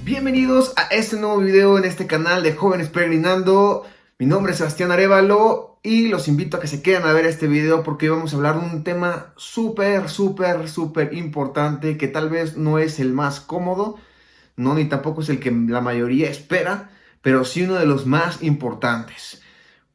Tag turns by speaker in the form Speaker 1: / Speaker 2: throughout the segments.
Speaker 1: Bienvenidos a este nuevo video en este canal de Jóvenes Peregrinando. Mi nombre es Sebastián Arévalo y los invito a que se queden a ver este video porque hoy vamos a hablar de un tema súper importante que tal vez no es el más cómodo, no, ni tampoco es el que la mayoría espera, pero sí uno de los más importantes.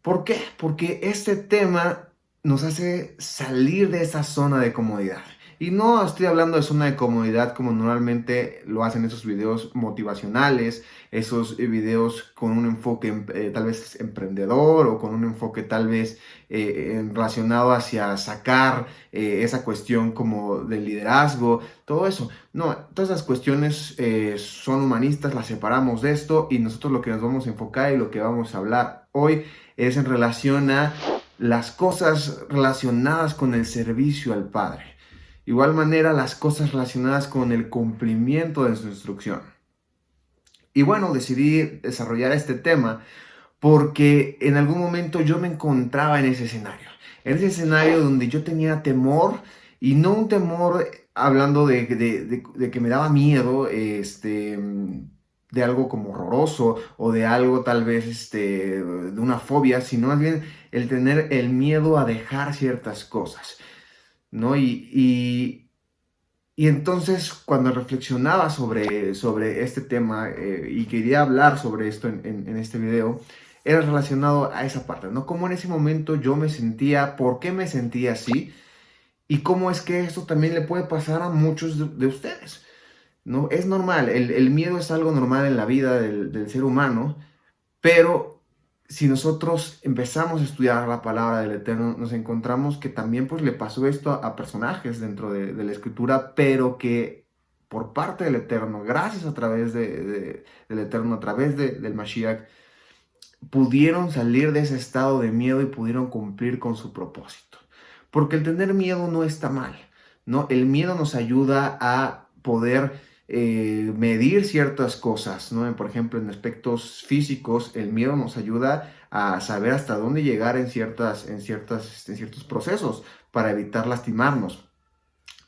Speaker 1: ¿Por qué? Porque este tema nos hace salir de esa zona de comodidad. Y no estoy hablando de zona de comodidad como normalmente lo hacen esos videos motivacionales, esos videos con un enfoque tal vez emprendedor o con un enfoque tal vez relacionado hacia sacar esa cuestión como del liderazgo, todo eso. No, todas esas cuestiones son humanistas, las separamos de esto y nosotros lo que nos vamos a enfocar y lo que vamos a hablar hoy es en relación a las cosas relacionadas con el servicio al Padre. Igual manera, las cosas relacionadas con el cumplimiento de su instrucción. Y bueno, decidí desarrollar este tema porque en algún momento yo me encontraba en ese escenario. En ese escenario donde yo tenía temor, y no un temor hablando de que me daba miedo, de algo como horroroso o de algo tal vez de una fobia, sino más bien el tener el miedo a dejar ciertas cosas, ¿no? Y entonces cuando reflexionaba sobre este tema y quería hablar sobre esto en este video, era relacionado a esa parte, ¿no? Cómo en ese momento yo me sentía, por qué me sentía así y cómo es que esto también le puede pasar a muchos de ustedes, ¿no? Es normal, el miedo es algo normal en la vida del ser humano, pero si nosotros empezamos a estudiar la palabra del Eterno, nos encontramos que también pues le pasó esto a personajes dentro de la Escritura, pero que por parte del Eterno, gracias a través del Eterno, a través del Mashiach, pudieron salir de ese estado de miedo y pudieron cumplir con su propósito. Porque el tener miedo no está mal, ¿no? El miedo nos ayuda a poder medir ciertas cosas, ¿no? Por ejemplo, en aspectos físicos, el miedo nos ayuda a saber hasta dónde llegar en ciertos procesos para evitar lastimarnos.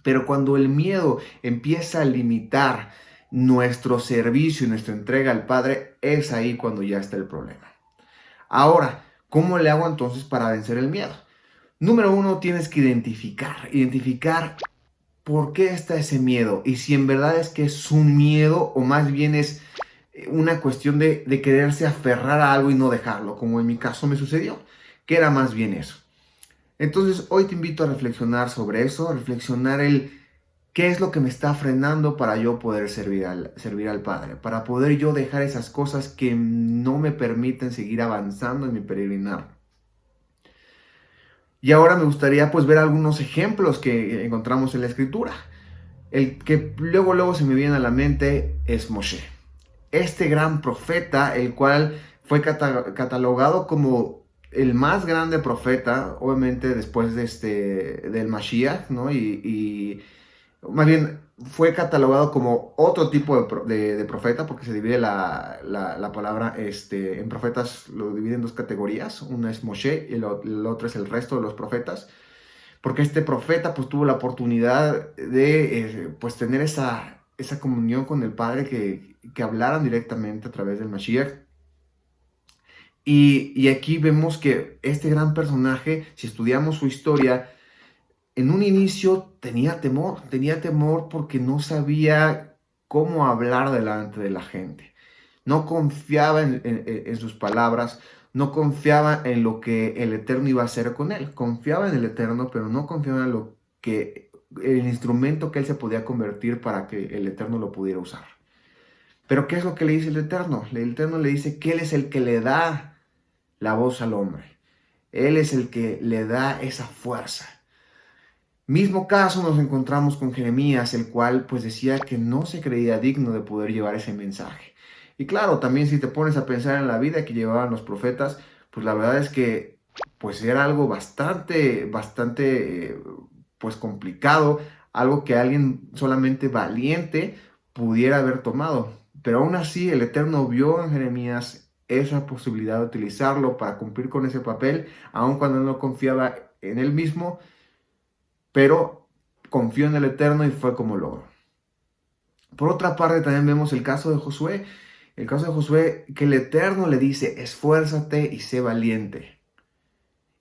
Speaker 1: Pero cuando el miedo empieza a limitar nuestro servicio y nuestra entrega al Padre, es ahí cuando ya está el problema. Ahora, ¿cómo le hago entonces para vencer el miedo? Número uno, tienes que identificar por qué está ese miedo y si en verdad es que es un miedo o más bien es una cuestión de quererse aferrar a algo y no dejarlo, como en mi caso me sucedió, que era más bien eso. Entonces, hoy te invito a reflexionar sobre eso, a reflexionar el qué es lo que me está frenando para yo poder servir al Padre, para poder yo dejar esas cosas que no me permiten seguir avanzando en mi peregrinar. Y ahora me gustaría pues ver algunos ejemplos que encontramos en la Escritura. El que luego se me viene a la mente es Moshe. Este gran profeta, el cual fue catalogado como el más grande profeta, obviamente después del Mashiach, ¿no? Y más bien fue catalogado como otro tipo de profeta, porque se divide la palabra en profetas, lo divide en dos categorías. Una es Moshe y el otro es el resto de los profetas, porque este profeta pues tuvo la oportunidad de pues tener esa comunión con el Padre, que hablaran directamente a través del Mashiach. Y aquí vemos que este gran personaje, si estudiamos su historia, en un inicio tenía temor porque no sabía cómo hablar delante de la gente. No confiaba en sus palabras, no confiaba en lo que el Eterno iba a hacer con él. Confiaba en el Eterno, pero no confiaba en el instrumento que él se podía convertir para que el Eterno lo pudiera usar. Pero ¿qué es lo que le dice el Eterno? El Eterno le dice que él es el que le da la voz al hombre. Él es el que le da esa fuerza. Mismo caso nos encontramos con Jeremías, el cual pues decía que no se creía digno de poder llevar ese mensaje. Y claro, también si te pones a pensar en la vida que llevaban los profetas, pues la verdad es que pues era algo bastante pues complicado, algo que alguien solamente valiente pudiera haber tomado. Pero aún así el Eterno vio en Jeremías esa posibilidad de utilizarlo para cumplir con ese papel, aun cuando no confiaba en él mismo, pero confió en el Eterno y fue como logró. Por otra parte, también vemos el caso de Josué. El caso de Josué, que el Eterno le dice, esfuérzate y sé valiente,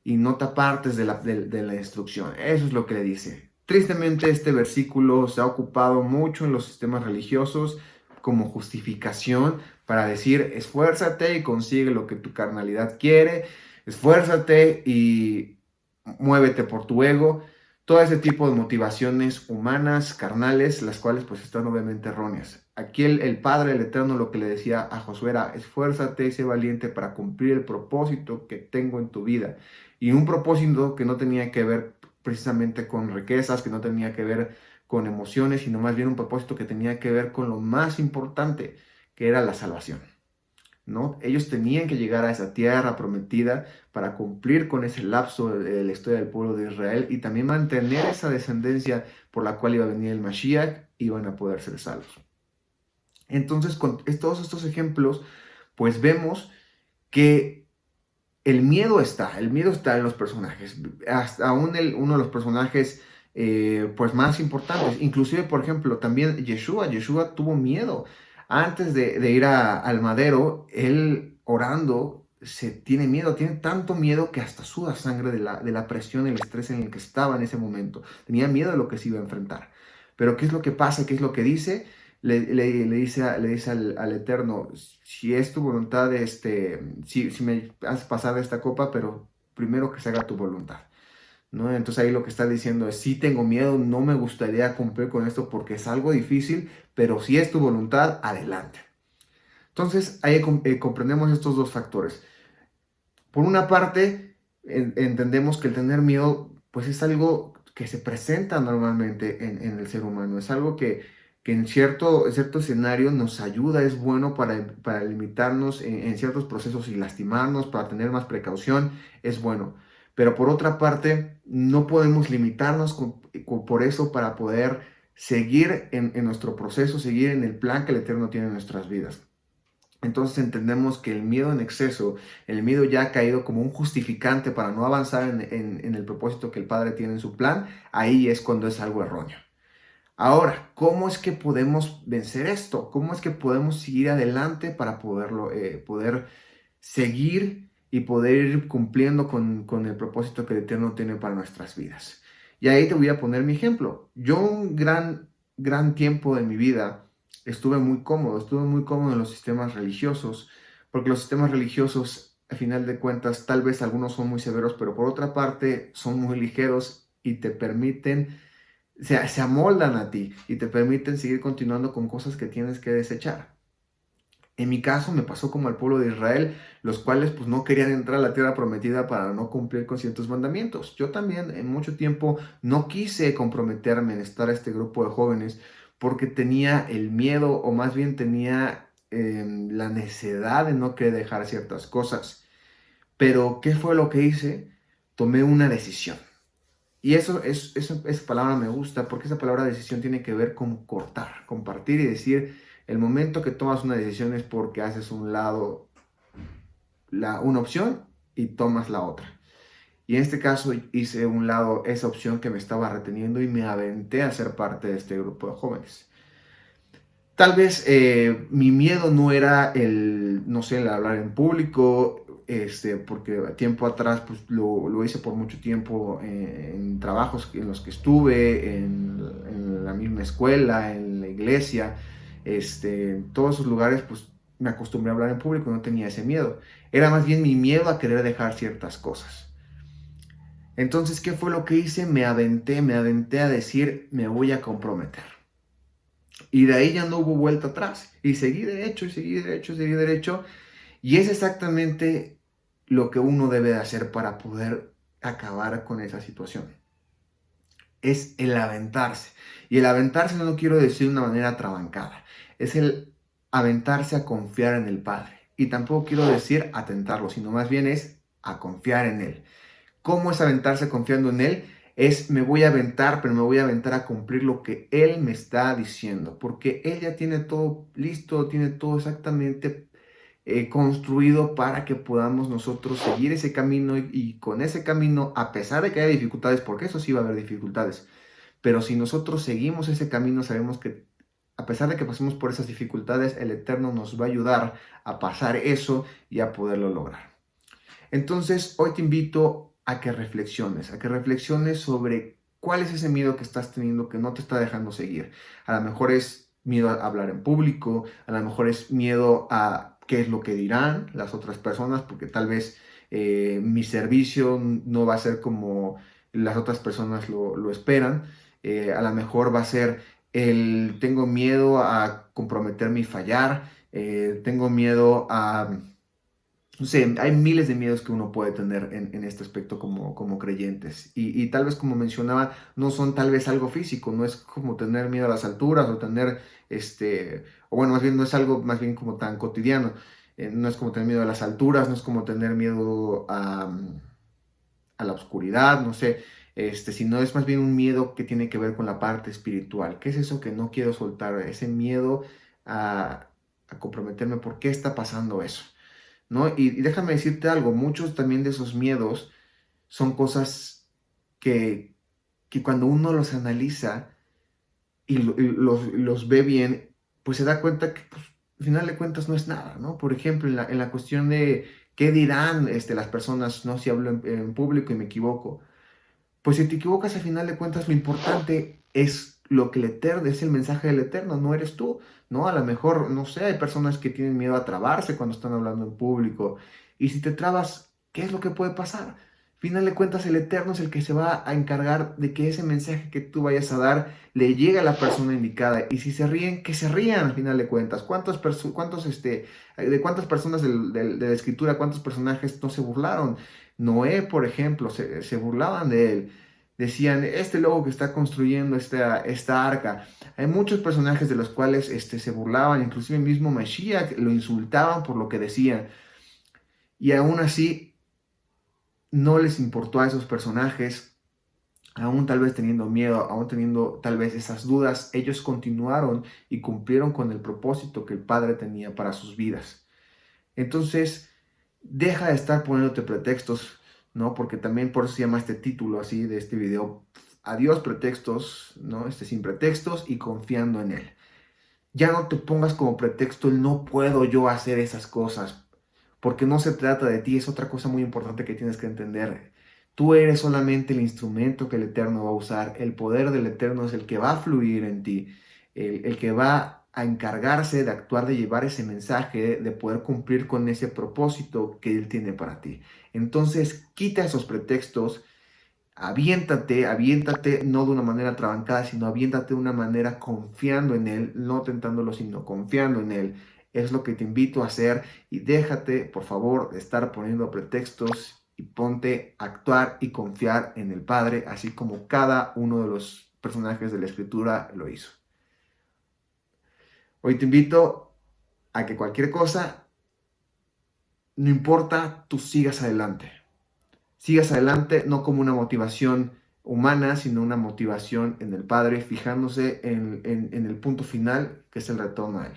Speaker 1: y no te apartes de la instrucción. Eso es lo que le dice. Tristemente, este versículo se ha ocupado mucho en los sistemas religiosos como justificación para decir, esfuérzate y consigue lo que tu carnalidad quiere, esfuérzate y muévete por tu ego. Todo ese tipo de motivaciones humanas, carnales, las cuales pues están obviamente erróneas. Aquí el Padre, el Eterno, lo que le decía a Josué era, esfuérzate y sé valiente para cumplir el propósito que tengo en tu vida. Y un propósito que no tenía que ver precisamente con riquezas, que no tenía que ver con emociones, sino más bien un propósito que tenía que ver con lo más importante, que era la salvación, ¿no? Ellos tenían que llegar a esa tierra prometida para cumplir con ese lapso de la historia del pueblo de Israel y también mantener esa descendencia por la cual iba a venir el Mashiach, iban a poder ser salvos. Entonces, con todos estos ejemplos, pues vemos que el miedo está en los personajes, hasta aún uno de los personajes pues más importantes, inclusive por ejemplo también Yeshua tuvo miedo, antes de ir al madero, él orando se tiene miedo, tiene tanto miedo que hasta suda sangre de la presión y el estrés en el que estaba en ese momento, tenía miedo de lo que se iba a enfrentar, pero ¿qué es lo que pasa? ¿Qué es lo que dice? Le dice, al Eterno, si es tu voluntad, si me haces pasar de esta copa, pero primero que se haga tu voluntad, ¿no? Entonces ahí lo que está diciendo es, sí tengo miedo, no me gustaría cumplir con esto porque es algo difícil, pero si es tu voluntad, adelante. Entonces ahí comprendemos estos dos factores. Por una parte, entendemos que el tener miedo, pues es algo que se presenta normalmente en el ser humano, es algo que en cierto escenario nos ayuda, es bueno para limitarnos en ciertos procesos y lastimarnos, para tener más precaución, es bueno. Pero por otra parte, no podemos limitarnos por eso para poder seguir en nuestro proceso, seguir en el plan que el Eterno tiene en nuestras vidas. Entonces entendemos que el miedo en exceso, el miedo ya ha caído como un justificante para no avanzar en el propósito que el Padre tiene en su plan, ahí es cuando es algo erróneo. Ahora, ¿cómo es que podemos vencer esto? ¿Cómo es que podemos seguir adelante para poder seguir y poder ir cumpliendo con el propósito que el Eterno tiene para nuestras vidas? Y ahí te voy a poner mi ejemplo. Yo un gran tiempo de mi vida estuve muy cómodo en los sistemas religiosos, porque los sistemas religiosos, a final de cuentas, tal vez algunos son muy severos, pero por otra parte son muy ligeros y te permiten, se amoldan a ti y te permiten seguir continuando con cosas que tienes que desechar. En mi caso me pasó como al pueblo de Israel, los cuales pues no querían entrar a la tierra prometida para no cumplir con ciertos mandamientos. Yo también en mucho tiempo no quise comprometerme en estar a este grupo de jóvenes porque tenía el miedo o más bien tenía la necesidad de no querer dejar ciertas cosas. Pero ¿qué fue lo que hice? Tomé una decisión. Y esa palabra me gusta porque esa palabra decisión tiene que ver con cortar, compartir y decir, el momento que tomas una decisión es porque haces un lado una opción y tomas la otra. Y en este caso hice un lado esa opción que me estaba reteniendo y me aventé a ser parte de este grupo de jóvenes. Tal vez mi miedo no era no sé, el hablar en público, porque tiempo atrás pues, lo hice por mucho tiempo en trabajos en los que estuve, en la misma escuela, en la iglesia, en todos esos lugares pues me acostumbré a hablar en público, no tenía ese miedo. Era más bien mi miedo a querer dejar ciertas cosas. Entonces, ¿qué fue lo que hice? Me aventé a decir, me voy a comprometer. Y de ahí ya no hubo vuelta atrás. Y seguí derecho, y seguí derecho, y seguí derecho. Y es exactamente lo que uno debe de hacer para poder acabar con esa situación. Es el aventarse. Y el aventarse no lo quiero decir de una manera atrabancada. Es el aventarse a confiar en el Padre. Y tampoco quiero decir a tentarlo, sino más bien es a confiar en Él. ¿Cómo es aventarse confiando en Él? Es me voy a aventar, pero me voy a aventar a cumplir lo que Él me está diciendo, porque Él ya tiene todo listo, tiene todo exactamente construido para que podamos nosotros seguir ese camino y con ese camino, a pesar de que haya dificultades, porque eso sí va a haber dificultades, pero si nosotros seguimos ese camino, sabemos que a pesar de que pasemos por esas dificultades, el Eterno nos va a ayudar a pasar eso y a poderlo lograr. Entonces, hoy te invito a que reflexiones sobre cuál es ese miedo que estás teniendo que no te está dejando seguir. A lo mejor es miedo a hablar en público, a lo mejor es miedo a qué es lo que dirán las otras personas, porque tal vez mi servicio no va a ser como las otras personas lo esperan. A lo mejor va a ser tengo miedo a comprometerme y fallar, tengo miedo a no sé, hay miles de miedos que uno puede tener en este aspecto como creyentes. Y tal vez como mencionaba, no son tal vez algo físico, no es como tener miedo a las alturas o tener, o bueno, más bien no es algo más bien como tan cotidiano. No es como tener miedo a las alturas, no es como tener miedo a la oscuridad, no sé, sino es más bien un miedo que tiene que ver con la parte espiritual. ¿Qué es eso que no quiero soltar? Ese miedo a, a comprometerme. ¿Por qué está pasando eso? ¿No? Y déjame decirte algo, muchos también de esos miedos son cosas que cuando uno los analiza y los ve bien, pues se da cuenta que pues, al final de cuentas no es nada, ¿no? Por ejemplo, en la cuestión de qué dirán las personas, ¿no? Si hablo en público y me equivoco. Pues si te equivocas, al final de cuentas, lo importante es lo que el Eterno, es el mensaje del Eterno, no eres tú, ¿no? A lo mejor, no sé, hay personas que tienen miedo a trabarse cuando están hablando en público. Y si te trabas, ¿qué es lo que puede pasar? Al final de cuentas, el Eterno es el que se va a encargar de que ese mensaje que tú vayas a dar le llegue a la persona indicada. Y si se ríen, que se rían al final de cuentas. ¿De cuántas personas de la Escritura, cuántos personajes no se burlaron? Noé, por ejemplo, se burlaban de él. Decían, este lobo que está construyendo esta arca. Hay muchos personajes de los cuales se burlaban, inclusive el mismo Mashiach lo insultaban por lo que decían. Y aún así no les importó a esos personajes, aún tal vez teniendo miedo, aún teniendo tal vez esas dudas, ellos continuaron y cumplieron con el propósito que el Padre tenía para sus vidas. Entonces, deja de estar poniéndote pretextos, ¿no? Porque también por eso se llama este título así de este video, adiós pretextos, ¿no? Sin pretextos y confiando en Él. Ya no te pongas como pretexto el no puedo yo hacer esas cosas, porque no se trata de ti, es otra cosa muy importante que tienes que entender. Tú eres solamente el instrumento que el Eterno va a usar, el poder del Eterno es el que va a fluir en ti, el que va a encargarse de actuar, de llevar ese mensaje, de poder cumplir con ese propósito que Él tiene para ti. Entonces, quita esos pretextos. Aviéntate, no de una manera trabancada, sino aviéntate de una manera confiando en Él, no tentándolo, sino confiando en Él. Es lo que te invito a hacer y déjate, por favor, de estar poniendo pretextos y ponte a actuar y confiar en el Padre, así como cada uno de los personajes de la Escritura lo hizo. Hoy te invito a que cualquier cosa, no importa, tú sigas adelante. Sigas adelante, no como una motivación humana, sino una motivación en el Padre, fijándose en el punto final, que es el retorno a Él.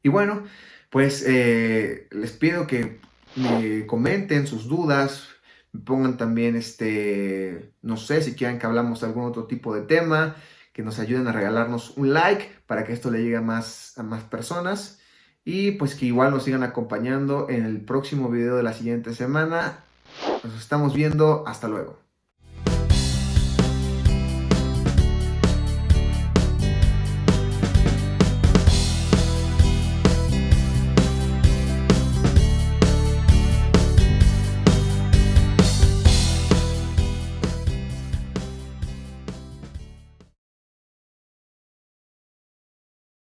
Speaker 1: Y bueno, pues les pido que me comenten sus dudas, me pongan también, no sé, si quieren que hablamos de algún otro tipo de tema, que nos ayuden a regalarnos un like para que esto le llegue a más personas. Y pues que igual nos sigan acompañando en el próximo video de la siguiente semana. Nos estamos viendo. Hasta luego.